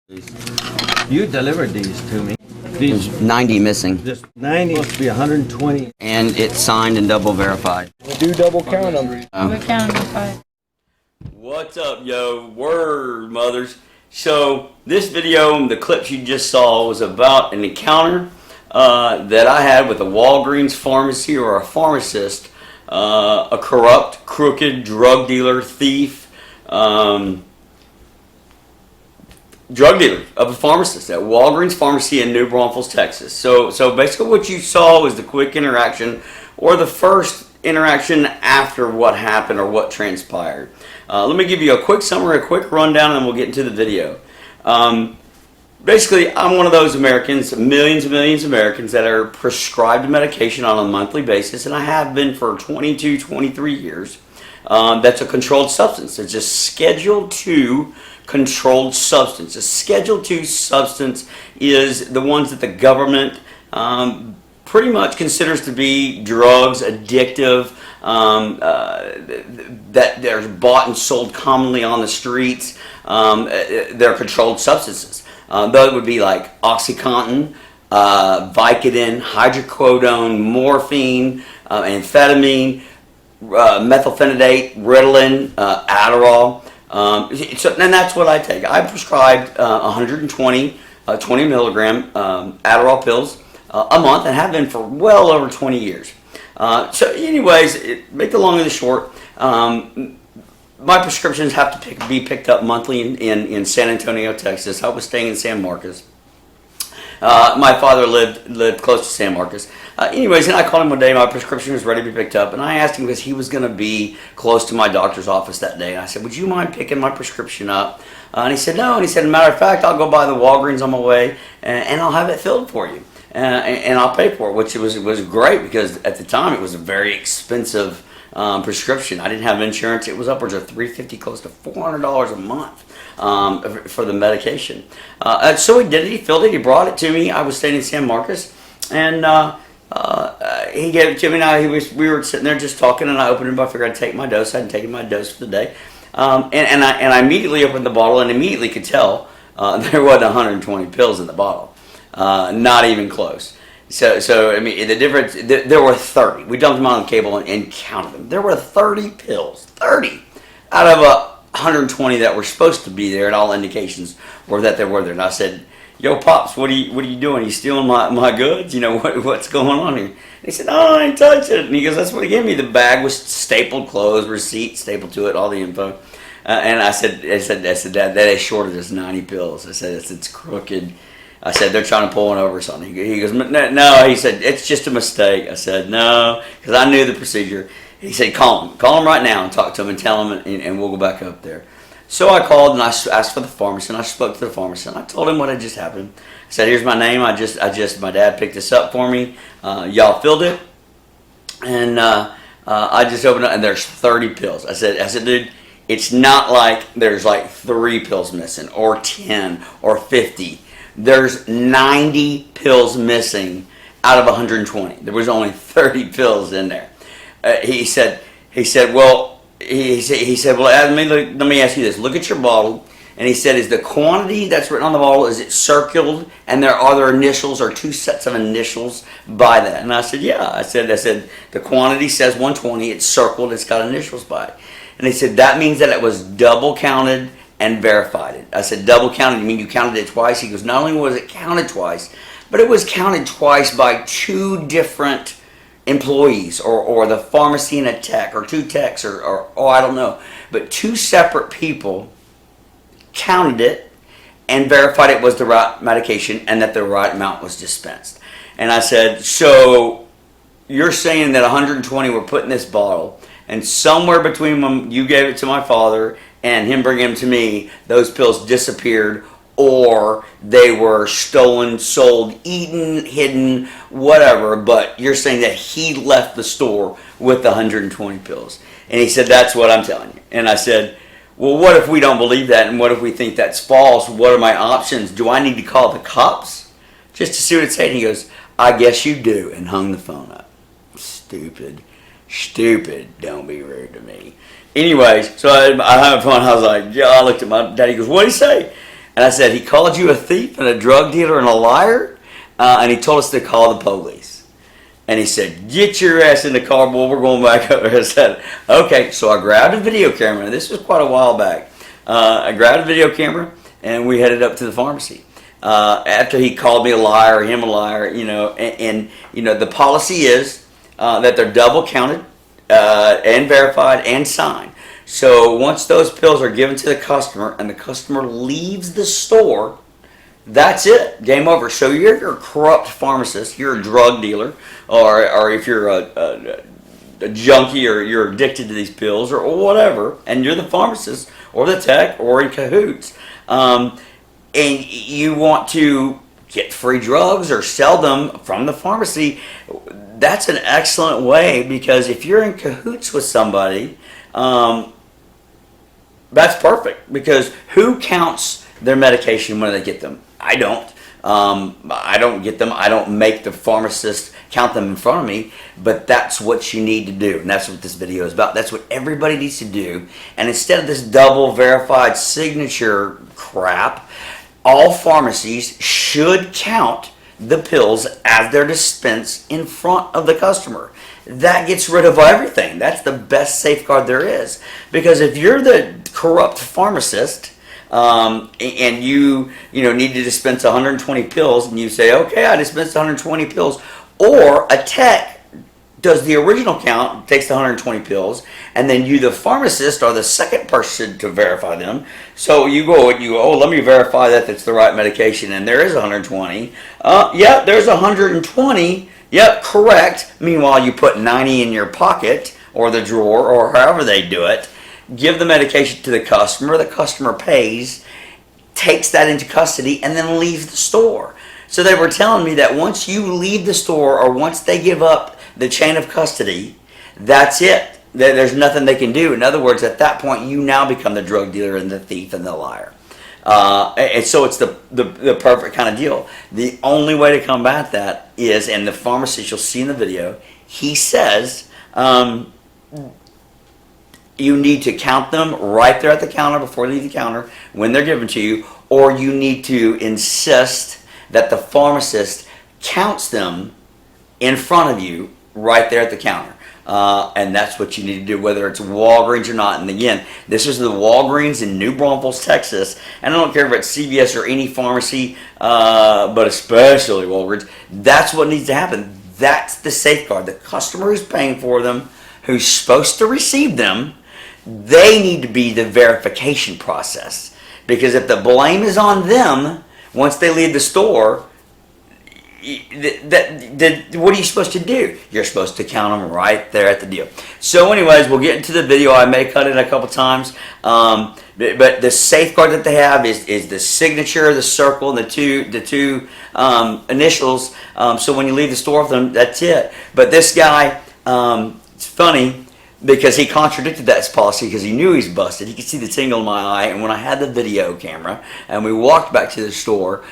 You delivered these to me. These, There's 90 missing, this 90 must be 120. and it's signed and double verified. Do double count them. We're counting to 5. What's up, yo? Word, mothers. So this video, the clips you just saw, was about an encounter that I had with a Walgreens pharmacy or a pharmacist, a corrupt, crooked drug dealer, thief, drug dealer of a pharmacist at Walgreens Pharmacy in New Braunfels, Texas. So basically what you saw was the quick interaction, or the first interaction after what happened or what transpired. Let me give you a quick summary, a quick rundown, and then we'll get into the video. Basically, I'm one of those Americans, millions and millions of Americans, that are prescribed medication on a monthly basis, and I have been for 22, 23 years. That's a controlled substance. It's a Schedule II controlled substance. A Schedule II substance is the ones that the government pretty much considers to be drugs, addictive, that they're bought and sold commonly on the streets. They're controlled substances. Those would be like Oxycontin, Vicodin, Hydrocodone, Morphine, amphetamine, Methylphenidate, Ritalin, Adderall. And that's what I take. I prescribed 120 20 milligram Adderall pills a month, and have been for well over 20 years. So anyways, make the long and the short, my prescriptions have to be picked up monthly in San Antonio, Texas. I was staying in San Marcos. My father lived close to San Marcos. Anyways, and I called him one day. My prescription was ready to be picked up, and I asked him because he was going to be close to my doctor's office that day. And I said, "Would you mind picking my prescription up?" And he said, "No." And he said, "As a matter of fact, I'll go by the Walgreens on my way, and I'll have it filled for you, and I'll pay for it." Which was great, because at the time it was a very expensive prescription. I didn't have insurance. It was upwards of $350, close to $400 a month for the medication. So he did it. He filled it. He brought it to me. I was staying in San Marcos, and he gave it to me. Now we were sitting there just talking, and I opened it up. I figured I'd take my dose. I hadn't taken my dose for the day, and I immediately opened the bottle and immediately could tell there wasn't 120 pills in the bottle, not even close. So I mean, the difference, there were 30. We dumped them on the cable and counted them. There were 30 pills, 30 out of 120 that were supposed to be there, and all indications were that they were there. And I said, "Yo, Pops, what are you doing? You stealing my goods? You know, what's going on here?" And he said, "Oh, I ain't touch it." And he goes, "That's what he gave me." The bag was stapled closed, receipt stapled to it, all the info. And I said, "Dad, that is shorted us 90 pills." I said, it's crooked. I said, "They're trying to pull one over or something." He goes, "No." He said, "It's just a mistake." I said, "No," because I knew the procedure. He said, Call him right now and talk to him and tell him, and we'll go back up there." So I called and I asked for the pharmacist, and I spoke to the pharmacist, and I told him what had just happened. I said, "Here's my name. My dad picked this up for me. Y'all filled it, and I just opened it, and there's 30 pills." I said, "Dude, it's not like there's like 3 pills missing, or 10, or 50. There's 90 pills missing out of 120. There was only 30 pills in there." He said, "Well, let me ask you this. Look at your bottle." And he said, "Is the quantity that's written on the bottle, is it circled, and are there initials or 2 sets of initials by that?" And I said, "Yeah." I said, "The quantity says 120. It's circled. It's got initials by it." And he said, "That means that it was double counted and verified it." I said, "Double counted? You mean you counted it twice?" He goes, "Not only was it counted twice, but it was counted twice by 2 different employees, or the pharmacy and a tech, or 2 techs, or I don't know. But 2 separate people counted it and verified it was the right medication and that the right amount was dispensed." And I said, "So you're saying that 120 were put in this bottle, and somewhere between when you gave it to my father and him bringing them to me, those pills disappeared, or they were stolen, sold, eaten, hidden, whatever, but you're saying that he left the store with the 120 pills?" And he said, "That's what I'm telling you." And I said, "Well, what if we don't believe that, and what if we think that's false? What are my options? Do I need to call the cops just to see what it's saying?" He goes, "I guess you do," and hung the phone up. Stupid, don't be rude to me. Anyways, so I hung the phone. I was like, yeah, I looked at my dad. He goes, "What did he say?" And I said, he called you a thief and a drug dealer and a liar, and he told us to call the police. And he said, get your ass in the car, boy, we're going back over. I said, okay. So I grabbed a video camera. This was quite a while back. I grabbed a video camera, and we headed up to the pharmacy. After he called me a liar, him a liar, and the policy is that they're double counted and verified and signed. So once those pills are given to the customer and the customer leaves the store, that's it. Game over. So you're a corrupt pharmacist, you're a drug dealer, or if you're a junkie or you're addicted to these pills or whatever, and you're the pharmacist or the tech or in cahoots, and you want to get free drugs or sell them from the pharmacy, that's an excellent way, because if you're in cahoots with somebody, that's perfect, because who counts their medication when they get them? I don't. I don't get them. I don't make the pharmacist count them in front of me, but that's what you need to do, and that's what this video is about. That's what everybody needs to do. And instead of this double verified signature crap, all pharmacies should count the pills as they're dispensed in front of the customer. That gets rid of everything. That's the best safeguard there is. Because if you're the corrupt pharmacist, and you need to dispense 120 pills, and you say, okay, I dispensed 120 pills, or a tech does the original count, takes the 120 pills, and then you, the pharmacist, are the second person to verify them. So you go, oh, let me verify that it's the right medication, and there is 120. Yeah, there's 120. Yep, correct. Meanwhile, you put 90 in your pocket or the drawer or however they do it. Give the medication to the customer pays, takes that into custody, and then leaves the store. So they were telling me that once you leave the store or once they give up the chain of custody, that's it. There's nothing they can do. In other words, at that point, you now become the drug dealer and the thief and the liar. And so it's the perfect kind of deal. The only way to combat that is, and the pharmacist you'll see in the video, he says, you need to count them right there at the counter before you leave the counter when they're given to you, or you need to insist that the pharmacist counts them in front of you right there at the counter. And that's what you need to do, whether it's Walgreens or not. And again, this is the Walgreens in New Braunfels, Texas. And I don't care if it's CVS or any pharmacy, but especially Walgreens. That's what needs to happen. That's the safeguard. The customer who's paying for them, who's supposed to receive them, they need to be the verification process. Because if the blame is on them, once they leave the store, what are you supposed to do? You're supposed to count them right there at the deal. So anyways, we'll get into the video. I may cut it a couple times. But the safeguard that they have is the signature, the circle, and the two initials. So when you leave the store with them, that's it. But this guy, it's funny, because he contradicted that policy because he knew he's busted. He could see the tingle in my eye, and when I had the video camera and we walked back to the store,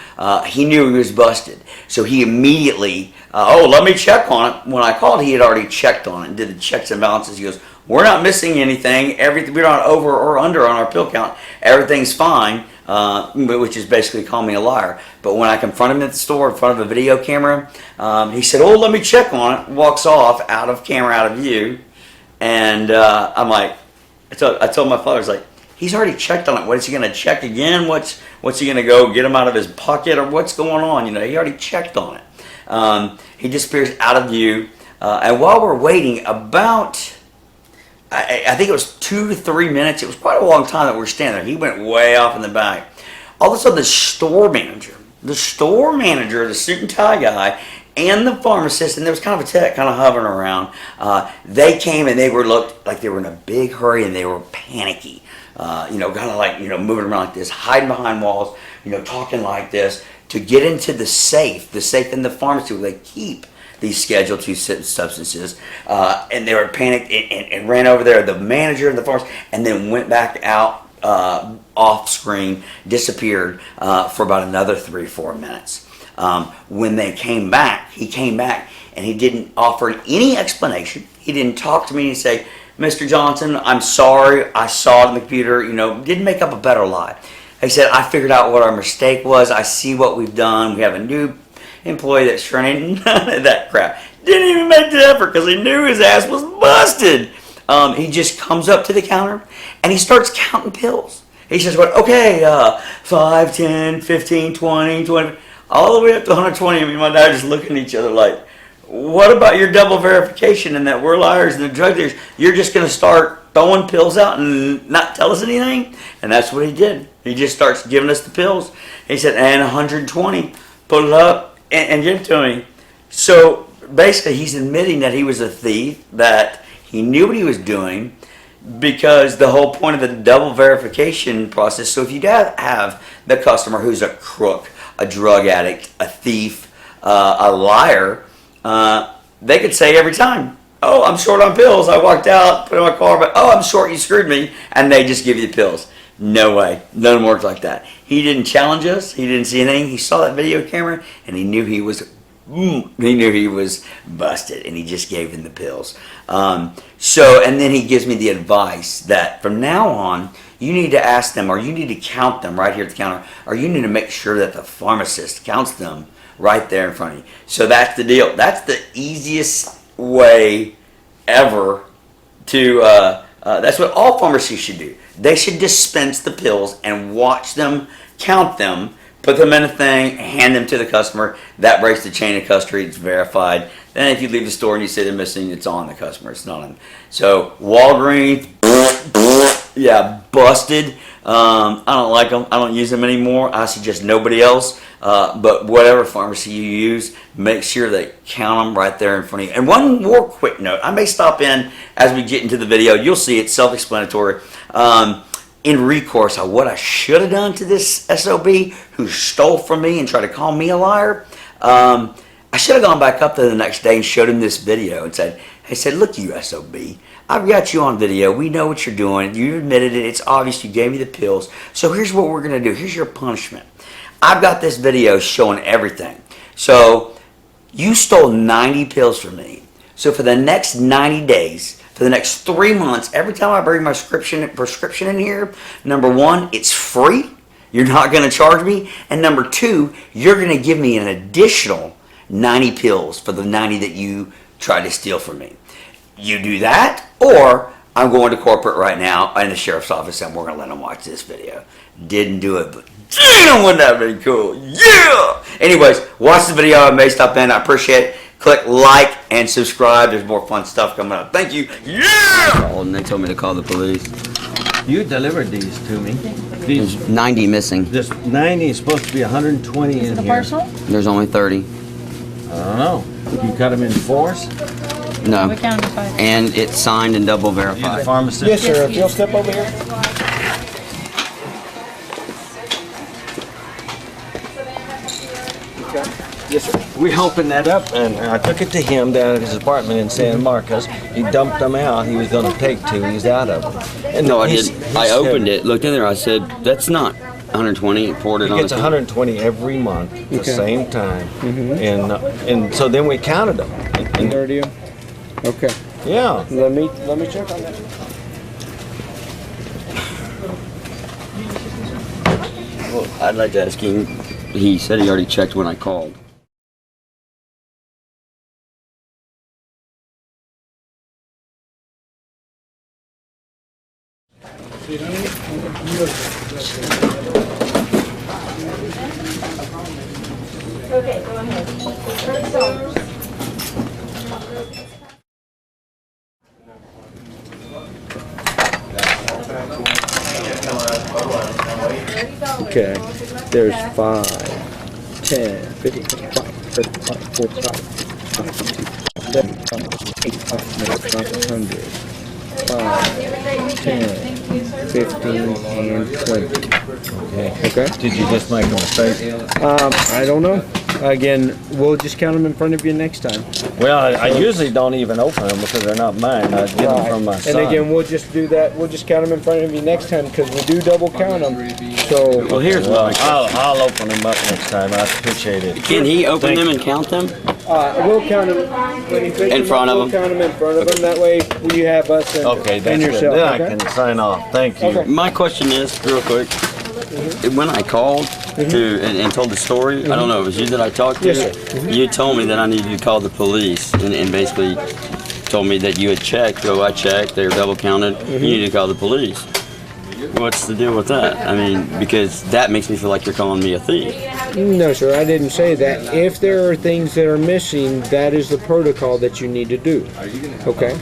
he knew he was busted. So he immediately, let me check on it. When I called, he had already checked on it and did the checks and balances. He goes, we're not missing anything. We're not over or under on our pill count. Everything's fine, which is basically calling me a liar. But when I confronted him at the store in front of a video camera, he said, let me check on it. Walks off, out of camera, out of view. And I'm like, I told my father, I was like, he's already checked on it. What is he going to check again? What's he going to go get him out of his pocket, or what's going on? He already checked on it. He disappears out of view. And while we're waiting, about, I think it was 2 to 3 minutes. It was quite a long time that we were standing there. He went way off in the back. All of a sudden, the store manager, the suit and tie guy, and the pharmacist, and there was kind of a tech kind of hovering around. They came and they looked like they were in a big hurry and they were panicky. Kind of like, moving around like this, hiding behind walls, talking like this to get into the safe in the pharmacy where they keep these Schedule II substances. And they were panicked and ran over there, the manager and the pharmacist, and then went back out off screen, disappeared for about another 3 or 4 minutes. When he came back and he didn't offer any explanation. He didn't talk to me and say, Mr. Johnson, I'm sorry, I saw it on the computer, didn't make up a better lie. He said, I figured out what our mistake was. I see what we've done. We have a new employee that's turning none of that crap. Didn't even make the effort because he knew his ass was busted. He just comes up to the counter and he starts counting pills. He says, "What? Okay, 5, 10, 15, 20, 20, all the way up to 120. Me and my dad just looking at each other like, what about your double verification and that we're liars and the drug dealers? You're just going to start throwing pills out and not tell us anything?" And that's what he did. He just starts giving us the pills. He said, "And 120, put it up and give it to me." So basically, he's admitting that he was a thief, that he knew what he was doing, because the whole point of the double verification process. So if you have the customer who's a crook, a drug addict, a thief, a liar, they could say every time, "Oh, I'm short on pills. I walked out, put in my car, but oh, I'm short. You screwed me," and they just give you the pills. No way. None works like that. He didn't challenge us. He didn't see anything. He saw that video camera and he knew he was busted, and he just gave him the pills. And then he gives me the advice that from now on, you need to ask them, or you need to count them right here at the counter, or you need to make sure that the pharmacist counts them right there in front of you. So that's the deal. That's the easiest way ever to, that's what all pharmacies should do. They should dispense the pills and watch them, count them, put them in a thing, hand them to the customer. That breaks the chain of custody. It's verified. Then if you leave the store and you say they're missing, it's on the customer. It's not on. So Walgreens, yeah, busted. I don't like them. I don't use them anymore. I suggest nobody else. But whatever pharmacy you use, make sure they count them right there in front of you. And one more quick note. I may stop in as we get into the video. You'll see it's self-explanatory. In recourse of what I should have done to this SOB who stole from me and tried to call me a liar, I should have gone back up there the next day and showed him this video and said, "Look, you SOB, I've got you on video. We know what you're doing. You admitted it. It's obvious you gave me the pills. So here's what we're going to do. Here's your punishment. I've got this video showing everything. So you stole 90 pills from me. So for the next 90 days, for the next 3 months, every time I bring my prescription in here, number one, it's free. You're not going to charge me. And number two, you're going to give me an additional 90 pills for the 90 that you tried to steal from me. You do that, or I'm going to corporate right now in the sheriff's office and we're going to let them watch this video." Didn't do it, but damn, wouldn't that be cool? Yeah! Anyways, watch the video. I may stop in. I appreciate it. Click like and subscribe. There's more fun stuff coming up. Thank you. Yeah! And they told me to call the police. You delivered these to me. These, There's 90 missing. this 90 is supposed to be 120 in The here. parcel? There's only 30. I don't know. You cut them in fours? No. We counted 5. And it's signed and double You the verified. pharmacist? Yes, sir. If you'll step over here. Okay. Yes, sir. We opened that up, and I took it to him down at his apartment in San Marcos. He dumped them out. He was going to take 2. He's out of them. And No, I he's- didn't. he I said opened it, looked in there. I said, "That's not 120." Poured it He on gets the 120 every month, the same time, and so then we counted them. And, 30. Okay. yeah, Let me check on that. Well, I'd like to ask him. He said he already checked when I called. Okay, go ahead. Okay. There's 5, 10, 15, 25, 35, 45, 52, 75, 85, 100, 5, 10, 15, and 20. Okay. Did you just make a mistake? I don't know. Again, we'll just count them in front of you next time. Well, I usually don't even open them because they're not mine. I get them from my son. And again, we'll just do that. We'll just count them in front of you next time because we do double count them. So, Well, here's what I'll open them up next time. I appreciate it. Can he open Thank them and count them? we'll count them when you pick In them front up, of we'll them? count them in front of them. That way, you have us and, Okay, that's and good. yourself. Then Okay? I can sign off. Thank you. Okay. My question is, real quick, when I called and told the story, I don't know, it was you that I talked to. Yes, sir. You told me that I needed to call the police and basically told me that you had checked. So I checked, they were double counted. You need to call the police. What's the deal with that? I mean, because that makes me feel like you're calling me a thief. No, sir, I didn't say that. If there are things that are missing, that is the protocol that you need to do. Okay?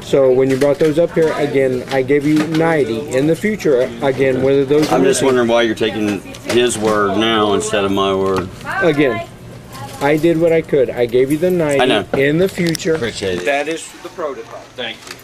So when you brought those up here, again, I gave you 90. In the future, again, whether those are I'm just missing, wondering why you're taking his word now instead of my word. again, I did what I could. I gave you the 90. I know. In the future, Appreciate it. that is the protocol. Thank you.